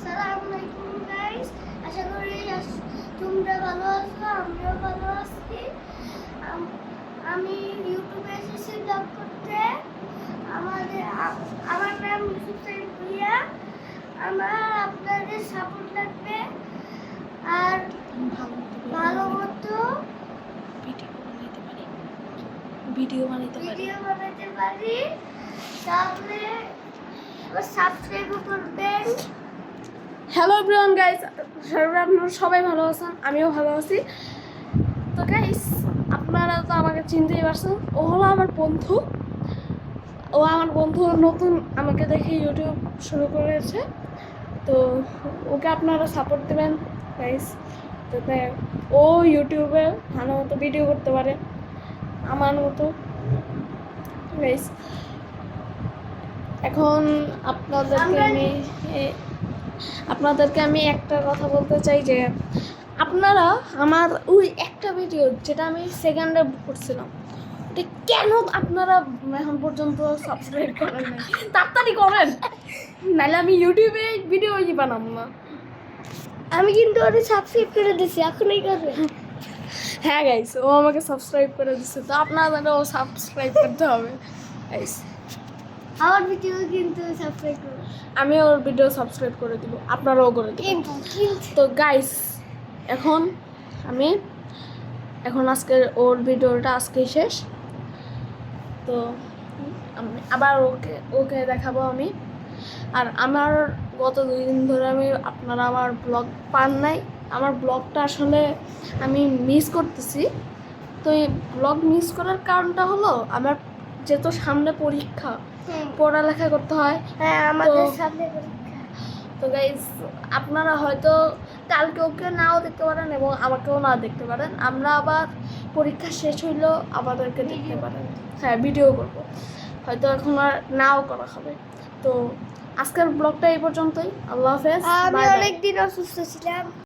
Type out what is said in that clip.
আসসালামু আলাইকুম গাইস, আশা করি তোমরা ভালো আছো, আমিও ভালো আছি। আমি ইউটিউবে এসেছি ব্লগ করতে। আমার নাম ইউসুফ সাইদ ভুইয়া। আপনাদের সাপোর্ট লাগবে আর ভালো মতো ভিডিও বানাতে পারি, তাহলে সাবস্ক্রাইব করবেন। হ্যালো এভরিওয়ান গাইস, আপনারা সবাই ভালো আছেন, আমিও ভালো আছি। তো গাইস, আপনারা তো আমাকে চিনতেই পারছেন, ও হলো আমার বন্ধু। ও আমার বন্ধু, নতুন আমাকে দেখে ইউটিউব শুরু করেছে। তো ওকে আপনারা সাপোর্ট দেবেন গাইস, যাতে ও ইউটিউবে ভালো মতো ভিডিও করতে পারে আমার মতো গাইস। এখন আপনাদেরকে আমি একটা কথা বলতে চাই যে আপনারা আমার ওই একটা ভিডিও যেটা আমি সেকেন্ডে করছিলাম, এটা কেন আপনারা এখন পর্যন্ত সাবস্ক্রাইব করেন নাই? তাড়াতাড়ি করেন, নাহলে আমি ইউটিউবে ভিডিও বানাবো না। আমি কিন্তু ওটা সাবস্ক্রাইব করে দিছি, এখনই করবে। হ্যাঁ গাইস, ও আমাকে সাবস্ক্রাইব করে দিচ্ছে, তো আপনাদেরও সাবস্ক্রাইব করতে হবে গাইস। আমার ভিডিও কিন্তু সাবস্ক্রাইব করবে। আমি ওর ভিডিও সাবস্ক্রাইব করে দিব, আপনারাও করে দিবেন। তো গাইস, এখন আজকের ওর ভিডিওটা আজকেই শেষ। তো আমি আবার ওকে দেখাবো আমি। আর আমার গত 2 দিন ধরে আপনারা আমার ব্লগ পান নাই। আমার ব্লগটা আসলে আমি মিস করতেছি। তো এই ব্লগ মিস করার কারণটা হলো আমার যেহেতু সামনে পরীক্ষা, পড়ালেখা করতে হয়। হ্যাঁ, আমাদের সামনে পরীক্ষা। তো গাইস, আপনারা হয়তো কালকে ওকে নাও দেখতে পারেন এবং আমাকেও না দেখতে পারেন। আমরা আবার পরীক্ষা শেষ হইলেও আমাদেরকে দেখতে পারেন। হ্যাঁ, ভিডিও করব, হয়তো এখন আর নাও করা হবে। তো আজকের ব্লগটা এই পর্যন্তই। আল্লাহ হাফেজ। আমি অনেকদিন অসুস্থ ছিলাম।